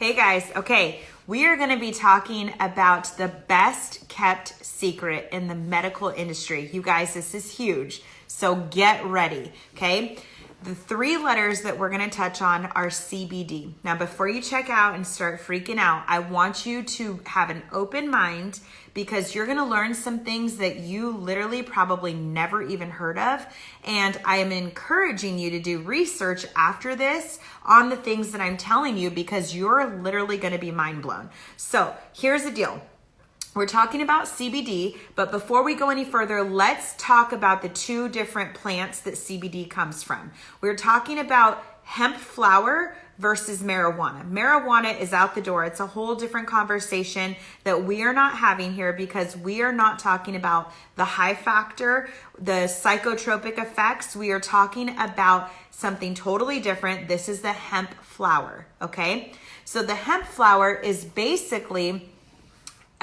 Hey guys, okay, we are going to be talking about the best kept secret in the medical industry. You guys, this is huge, so get ready, okay? The three letters that we're going to touch on are CBD. Now, before you check out and start freaking out, I want you to have an open mind because you're going to learn some things that you literally probably never even heard of. And I am encouraging you to do research after this on the things that I'm telling you because you're literally going to be mind blown. So here's the deal. We're talking about CBD, but before we go any further, let's talk about the two different plants that CBD comes from. We're talking about hemp flower versus marijuana. Marijuana is out the door. It's a whole different conversation that we are not having here because we are not talking about the high factor, the psychotropic effects. We are talking about something totally different. This is the hemp flower, okay? So the hemp flower is basically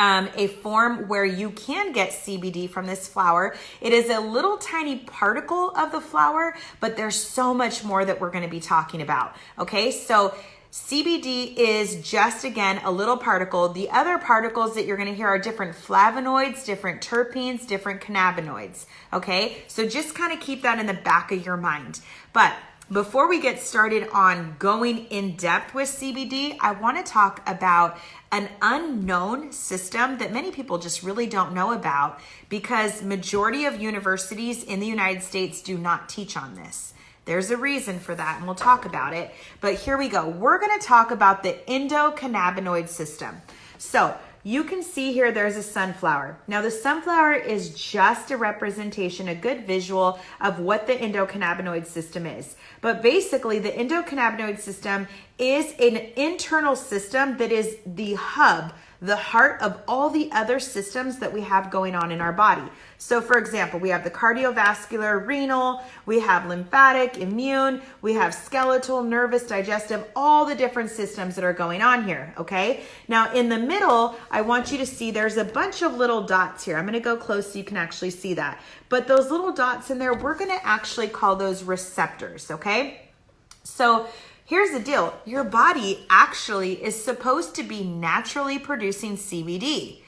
a form where you can get CBD from this flower. It is a little tiny particle of the flower, but there's so much more that we're going to be talking about. Okay, so CBD is just, again, a little particle. The other particles that you're going to hear are different flavonoids, different terpenes, different cannabinoids. Okay, so just kind of keep that in the back of your mind. But before we get started on going in depth with CBD, I want to talk about an unknown system that many people just really don't know about because majority of universities in the United States do not teach on this. There's a reason for that, and we'll talk about it. But here we go. We're going to talk about the endocannabinoid system. So you can see here there's a sunflower. Now the sunflower is just a representation, a good visual of what the endocannabinoid system is. But basically the endocannabinoid system is an internal system that is the hub, the heart of all the other systems that we have going on in our body. So for example, we have the cardiovascular, renal, we have lymphatic, immune, we have skeletal, nervous, digestive, all the different systems that are going on here, okay? Now in the middle, I want you to see there's a bunch of little dots here. I'm gonna go close so you can actually see that. But those little dots in there, we're gonna actually call those receptors, okay? So here's the deal. Your body actually is supposed to be naturally producing CBD.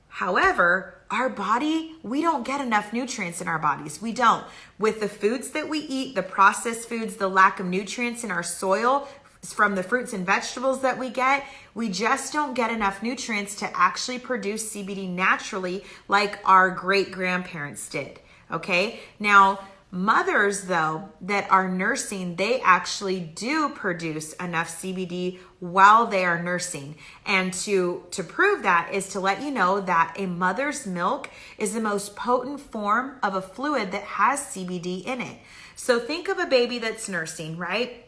However, our body, we don't get enough nutrients in our bodies. We don't. With the foods that we eat, the processed foods, the lack of nutrients in our soil from the fruits and vegetables that we get, we just don't get enough nutrients to actually produce CBD naturally like our great-grandparents did, okay? Now, mothers, though, that are nursing, they actually do produce enough CBD while they are nursing. And to prove that is to let you know that a mother's milk is the most potent form of a fluid that has CBD in it. So think of a baby that's nursing, right?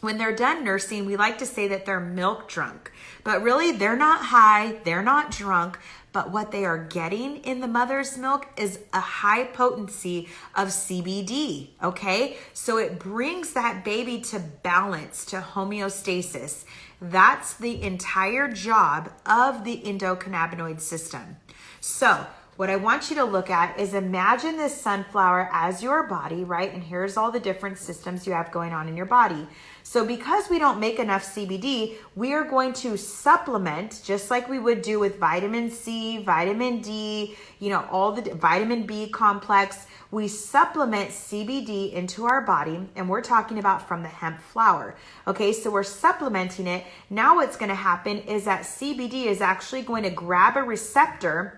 When they're done nursing, we like to say that they're milk drunk, but really they're not high, they're not drunk, but what they are getting in the mother's milk is a high potency of CBD, okay? So it brings that baby to balance, to homeostasis. That's the entire job of the endocannabinoid system. So what I want you to look at is imagine this sunflower as your body, right? And here's all the different systems you have going on in your body. So because we don't make enough CBD, we are going to supplement just like we would do with vitamin C, vitamin D, all the vitamin B complex. We supplement CBD into our body, and we're talking about from the hemp flower. Okay, so we're supplementing it. Now what's going to happen is that CBD is actually going to grab a receptor.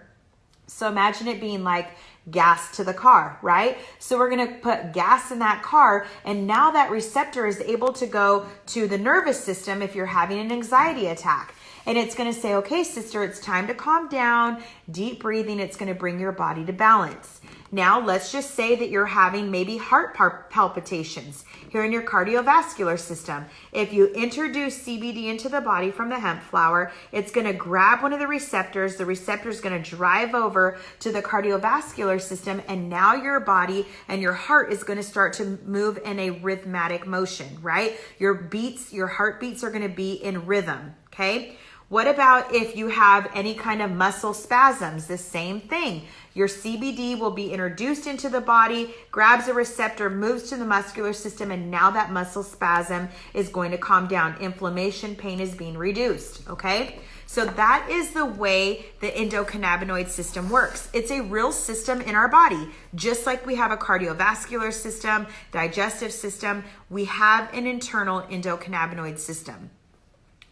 So imagine it being like gas to the car, right? So we're going to put gas in that car, and now that receptor is able to go to the nervous system if you're having an anxiety attack. And it's going to say, okay, sister, it's time to calm down, deep breathing. It's going to bring your body to balance. Now, let's just say that you're having maybe heart palpitations here in your cardiovascular system. If you introduce CBD into the body from the hemp flower, it's going to grab one of the receptors. The receptor is going to drive over to the cardiovascular system, and now your body and your heart is going to start to move in a rhythmic motion, right? Your heartbeats are going to be in rhythm, okay? What about if you have any kind of muscle spasms? The same thing. Your CBD will be introduced into the body, grabs a receptor, moves to the muscular system, and now that muscle spasm is going to calm down. Inflammation, pain is being reduced, okay? So that is the way the endocannabinoid system works. It's a real system in our body. Just like we have a cardiovascular system, digestive system, we have an internal endocannabinoid system.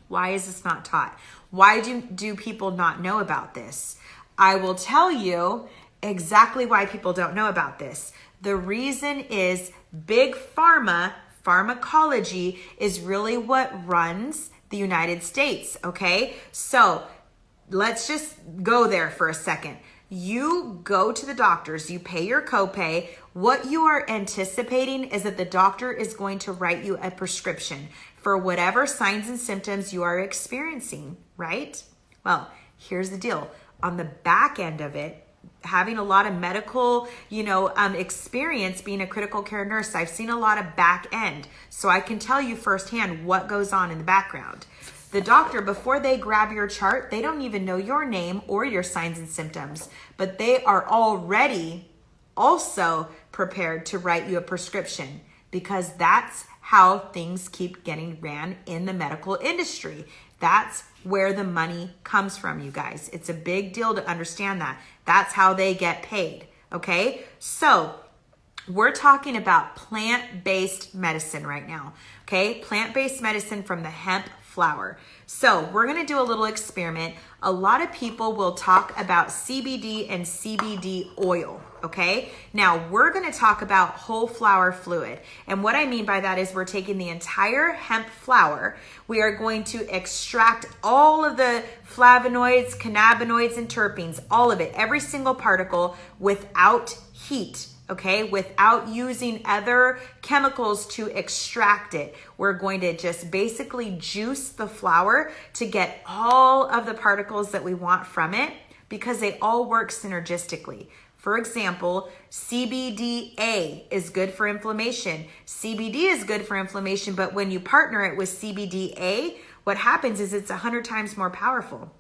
Why is this not taught? Why do people not know about this? I will tell you exactly why people don't know about this. The reason is big pharma, pharmacology is really what runs the United States, okay? So let's just go there for a second. You go to the doctors, you pay your copay. What you are anticipating is that the doctor is going to write you a prescription for whatever signs and symptoms you are experiencing, right? Well, here's the deal. On the back end of it, having a lot of medical, experience being a critical care nurse, I've seen a lot of back end. So I can tell you firsthand what goes on in the background. The doctor, before they grab your chart, they don't even know your name or your signs and symptoms, but they are already also prepared to write you a prescription because that's how things keep getting ran in the medical industry. That's where the money comes from, you guys. It's a big deal to understand that. That's how they get paid, okay? So we're talking about plant-based medicine right now, okay? Plant-based medicine from the hemp flower. So we're gonna do a little experiment. A lot of people will talk about CBD and CBD oil, okay? Now we're gonna talk about whole flower fluid. And what I mean by that is we're taking the entire hemp flower. We are going to extract all of the flavonoids, cannabinoids, and terpenes, all of it, every single particle without heat. Okay, without using other chemicals to extract it. We're going to just basically juice the flower to get all of the particles that we want from it because they all work synergistically. For example, CBDA is good for inflammation. CBD is good for inflammation, but when you partner it with CBDA, what happens is it's 100 times more powerful.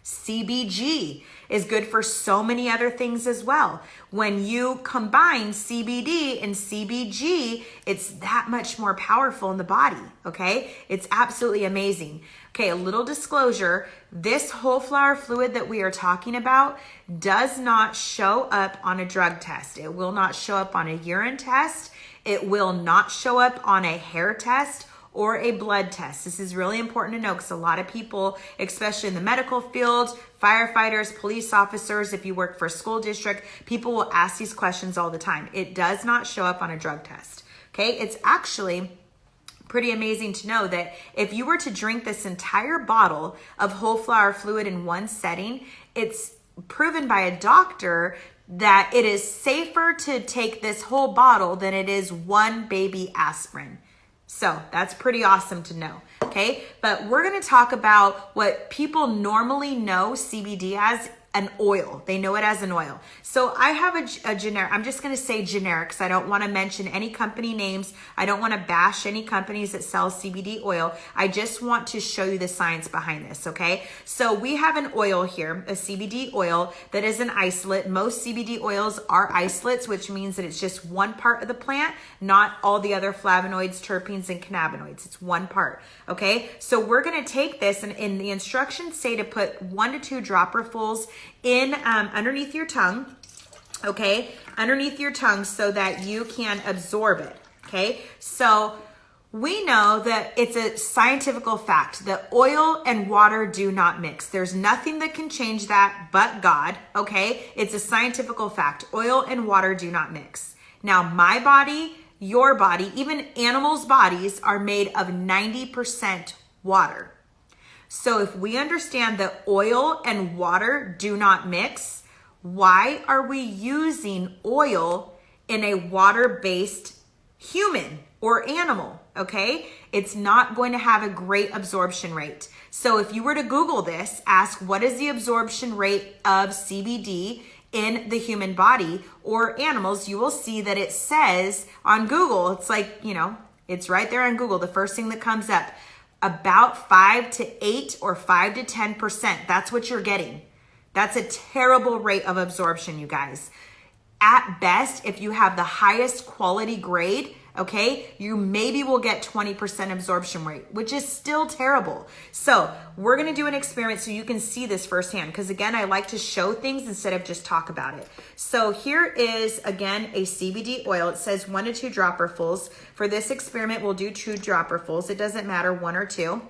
CBG is good for so many other things as well. When you combine CBD and CBG, it's that much more powerful in the body, okay? It's absolutely amazing. Okay, a little disclosure, this whole flower fluid that we are talking about does not show up on a drug test. It will not show up on a urine test. It will not show up on a hair test or a blood test. This is really important to know because a lot of people, especially in the medical field, firefighters, police officers, if you work for a school district, people will ask these questions all the time. It does not show up on a drug test, okay? It's actually pretty amazing to know that if you were to drink this entire bottle of whole flower fluid in one setting, it's proven by a doctor that it is safer to take this whole bottle than it is one baby aspirin. So that's pretty awesome to know, okay? But we're gonna talk about what people normally know CBD as, an oil. They know it as an oil. So I have a generic, I'm just gonna say generic because I don't wanna mention any company names. I don't wanna bash any companies that sell CBD oil. I just want to show you the science behind this, okay? So we have an oil here, a CBD oil that is an isolate. Most CBD oils are isolates, which means that it's just one part of the plant, not all the other flavonoids, terpenes, and cannabinoids. It's one part, okay? So we're gonna take this, and in the instructions say to put 1 to 2 dropperfuls in underneath your tongue, okay? Underneath your tongue so that you can absorb it, okay? So we know that it's a scientific fact that oil and water do not mix. There's nothing that can change that but God, okay? It's a scientific fact. Oil and water do not mix. Now, my body, your body, even animals' bodies are made of 90% water. So if we understand that oil and water do not mix, why are we using oil in a water-based human or animal, okay? It's not going to have a great absorption rate. So if you were to Google this, ask what is the absorption rate of CBD in the human body or animals, you will see that it says on Google, it's like, it's right there on Google, the first thing that comes up, about 5 to 8 or 5 to 10%. That's what you're getting. That's a terrible rate of absorption, you guys. At best, if you have the highest quality grade, okay, you maybe will get 20% absorption rate, which is still terrible. So we're gonna do an experiment so you can see this firsthand, because again, I like to show things instead of just talk about it. So here is, again, a CBD oil. It says 1 to 2 dropperfuls. For this experiment, we'll do 2 dropperfuls. It doesn't matter, 1 or 2.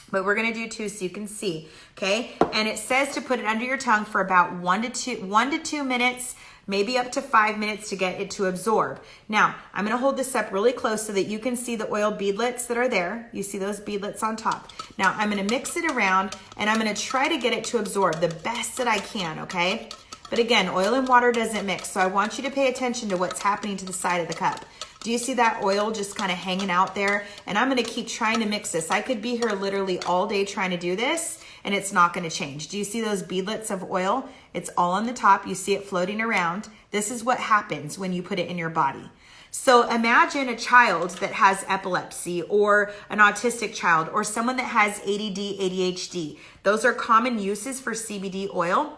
But we're gonna do 2 so you can see, okay? And it says to put it under your tongue for about 1 to 2 minutes, maybe up to 5 minutes to get it to absorb. Now, I'm gonna hold this up really close so that you can see the oil beadlets that are there. You see those beadlets on top. Now, I'm gonna mix it around and I'm gonna try to get it to absorb the best that I can, okay? But again, oil and water doesn't mix, so I want you to pay attention to what's happening to the side of the cup. Do you see that oil just kind of hanging out there? And I'm gonna keep trying to mix this. I could be here literally all day trying to do this and it's not gonna change. Do you see those beadlets of oil? It's all on the top. You see it floating around. This is what happens when you put it in your body. So imagine a child that has epilepsy or an autistic child or someone that has ADD, ADHD. Those are common uses for CBD oil.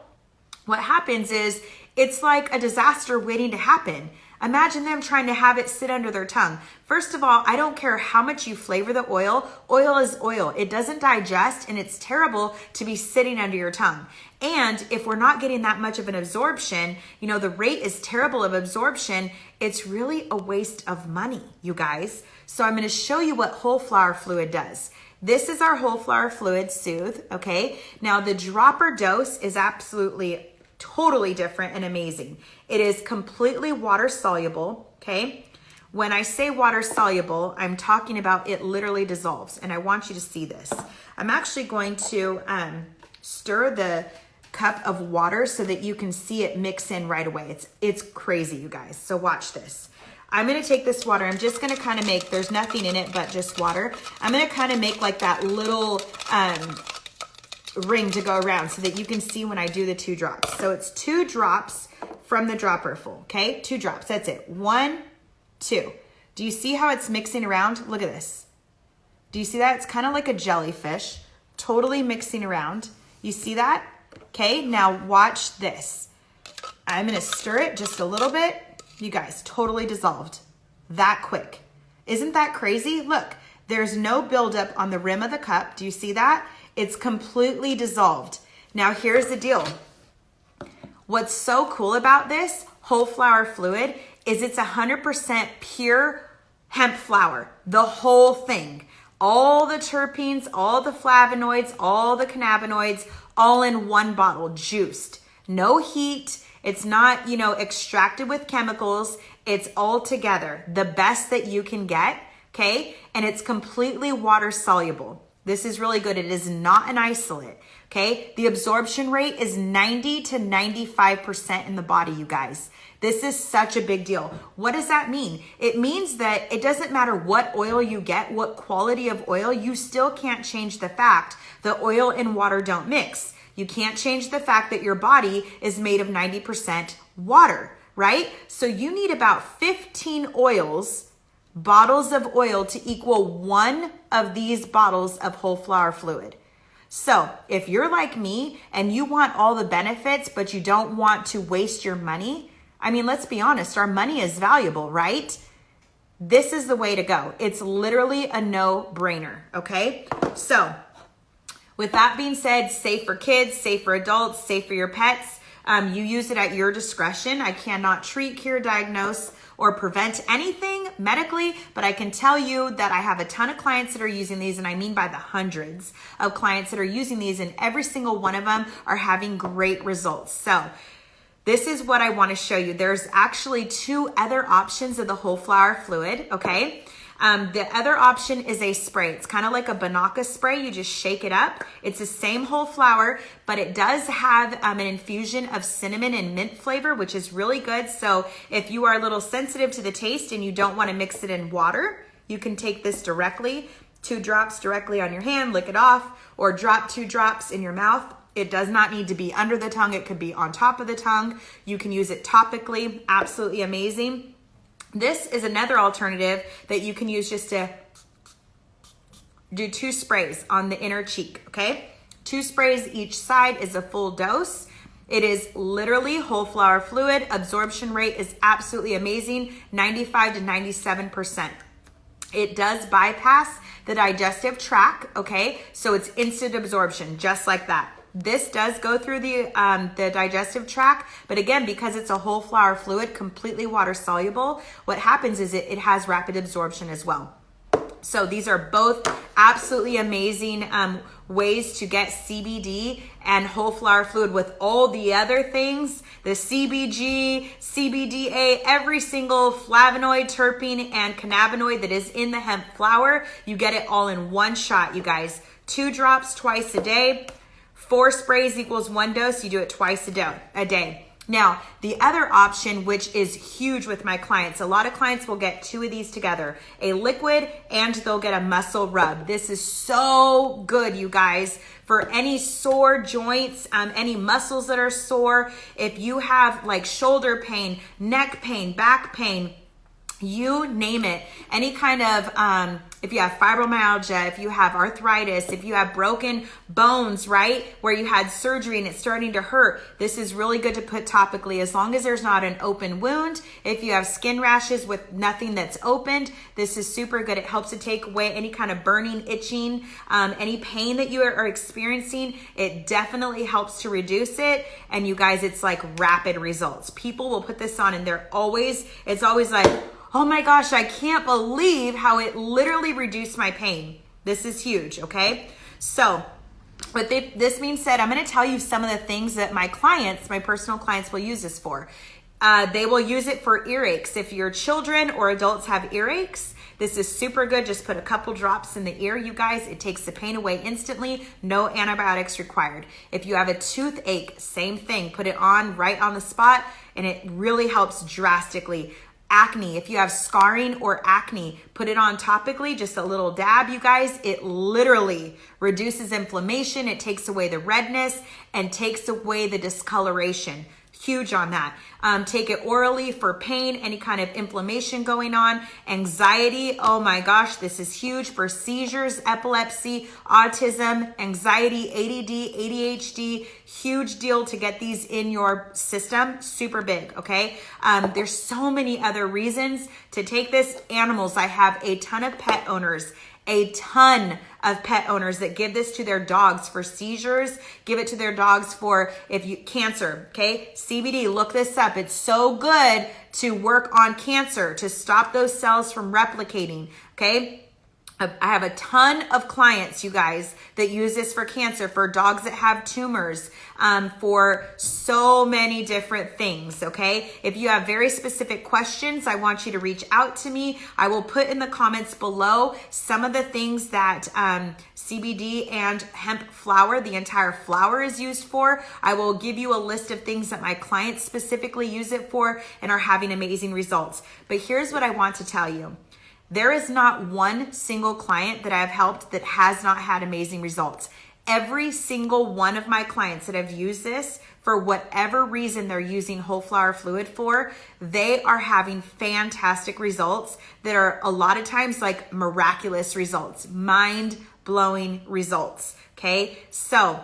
What happens is it's like a disaster waiting to happen. Imagine them trying to have it sit under their tongue. First of all, I don't care how much you flavor the oil. Oil is oil. It doesn't digest and it's terrible to be sitting under your tongue. And if we're not getting that much of an absorption, you know, the rate is terrible of absorption. It's really a waste of money, you guys. So I'm going to show you what whole flower fluid does. This is our whole flower fluid Soothe, okay? Now the dropper dose is absolutely totally different and amazing. It is completely water soluble, okay? When I say water soluble, I'm talking about it literally dissolves, and I want you to see this. I'm actually going to stir the cup of water so that you can see it mix in right away. It's crazy, you guys. So watch this. I'm gonna take this water, I'm just gonna kind of make, there's nothing in it but just water. I'm gonna kind of make like that little ring to go around so that you can see when I do the 2 drops. So it's 2 drops from the dropper full, okay? 2 drops, that's it. 1, 2. Do you see how it's mixing around? Look at this. Do you see that? It's kind of like a jellyfish, totally mixing around. You see that? Okay, now watch this. I'm gonna stir it just a little bit. You guys, totally dissolved. That quick. Isn't that crazy? Look, there's no buildup on the rim of the cup. Do you see that? It's completely dissolved. Now here's the deal. What's so cool about this whole flower fluid is it's 100% pure hemp flower, the whole thing. All the terpenes, all the flavonoids, all the cannabinoids, all in one bottle, juiced. No heat. It's not, you know, extracted with chemicals. It's all together, the best that you can get, okay? And it's completely water soluble. This is really good. It is not an isolate, okay? The absorption rate is 90 to 95% in the body, you guys. This is such a big deal. What does that mean? It means that it doesn't matter what oil you get, what quality of oil, you still can't change the fact that oil and water don't mix. You can't change the fact that your body is made of 90% water, right? So you need about 15 bottles of oil to equal 1 of these bottles of whole flower fluid. So if you're like me and you want all the benefits, but you don't want to waste your money, I mean, let's be honest, our money is valuable, right? This is the way to go. It's literally a no-brainer, okay? So with that being said, safe for kids, safe for adults, safe for your pets. You use it at your discretion. I cannot treat, cure, diagnose, or prevent anything medically, but I can tell you that I have a ton of clients that are using these, and I mean by the hundreds of clients that are using these, and every single one of them are having great results. So this is what I want to show you. There's actually 2 other options of the whole flower fluid, okay? The other option is a spray. It's kind of like a Banaka spray. You just shake it up. It's the same whole flower, but it does have an infusion of cinnamon and mint flavor, which is really good. So if you are a little sensitive to the taste and you don't want to mix it in water, you can take this directly, 2 drops directly on your hand, lick it off, or drop 2 drops in your mouth. It does not need to be under the tongue. It could be on top of the tongue. You can use it topically. Absolutely amazing. This is another alternative that you can use just to do 2 sprays on the inner cheek, okay? 2 sprays each side is a full dose. It is literally whole flower fluid. Absorption rate is absolutely amazing, 95 to 97%. It does bypass the digestive tract, okay? So it's instant absorption, just like that. This does go through the digestive tract, but again, because it's a whole flower fluid, completely water soluble, what happens is it has rapid absorption as well. So these are both absolutely amazing ways to get CBD and whole flower fluid with all the other things, the CBG, CBDA, every single flavonoid, terpene, and cannabinoid that is in the hemp flower. You get it all in one shot, you guys. 2 drops twice a day. 4 sprays equals 1 dose. You do it twice a day. Now, the other option, which is huge with my clients, a lot of clients will get 2 of these together, a liquid and they'll get a muscle rub. This is so good, you guys, for any sore joints, any muscles that are sore. If you have like shoulder pain, neck pain, back pain, you name it, any kind of, if you have fibromyalgia, if you have arthritis, if you have broken bones, right, where you had surgery and it's starting to hurt, this is really good to put topically as long as there's not an open wound. If you have skin rashes with nothing that's opened, this is super good. It helps to take away any kind of burning, itching, any pain that you are experiencing. It definitely helps to reduce it. And you guys, it's like rapid results. People will put this on and it's always like, oh my gosh, I can't believe how it literally reduced my pain. This is huge, okay? So with this being said, I'm gonna tell you some of the things that my personal clients will use this for. They will use it for earaches. If your children or adults have earaches, this is super good. Just put a couple drops in the ear, you guys. It takes the pain away instantly. No antibiotics required. If you have a toothache, same thing. Put it on right on the spot and it really helps drastically. Acne, if you have scarring or acne, put it on topically, just a little dab, you guys. It literally reduces inflammation. It takes away the redness and takes away the discoloration. Huge on that. Take it orally for pain, any kind of inflammation going on. Anxiety, oh my gosh, this is huge for seizures, epilepsy, autism, anxiety, ADD, ADHD. Huge deal to get these in your system. Super big, okay? There's so many other reasons to take this. Animals, I have a ton of pet owners that give this to their dogs for seizures, give it to their dogs for cancer, okay? CBD, look this up. It's so good to work on cancer, to stop those cells from replicating, okay? I have a ton of clients, you guys, that use this for cancer, for dogs that have tumors, for so many different things, okay? If you have very specific questions, I want you to reach out to me. I will put in the comments below some of the things that CBD and hemp flower, the entire flower, is used for. I will give you a list of things that my clients specifically use it for and are having amazing results. But here's what I want to tell you. There is not one single client that I've helped that has not had amazing results. Every single one of my clients that have used this, for whatever reason they're using whole flower fluid for, they are having fantastic results that are a lot of times like miraculous results, mind-blowing results, okay? So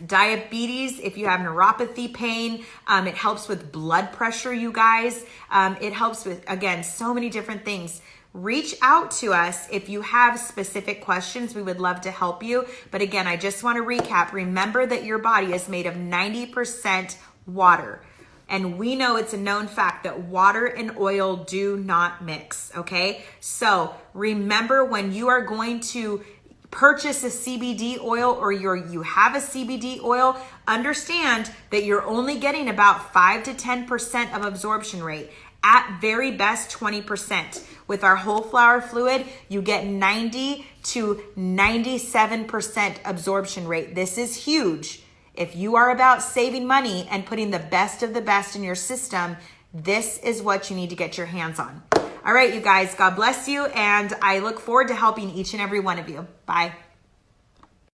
diabetes, if you have neuropathy pain, it helps with blood pressure, you guys. It helps with, again, so many different things. Reach out to us if you have specific questions. We would love to help you. But again, I just want to recap. Remember that your body is made of 90% water. And we know it's a known fact that water and oil do not mix, okay? So remember, when you are going to purchase a CBD oil or you have a CBD oil, understand that you're only getting about 5 to 10% of absorption rate. At very best, 20%. With our whole flower fluid, you get 90 to 97% absorption rate. This is huge. If you are about saving money and putting the best of the best in your system, this is what you need to get your hands on. All right, you guys, God bless you, and I look forward to helping each and every one of you. Bye.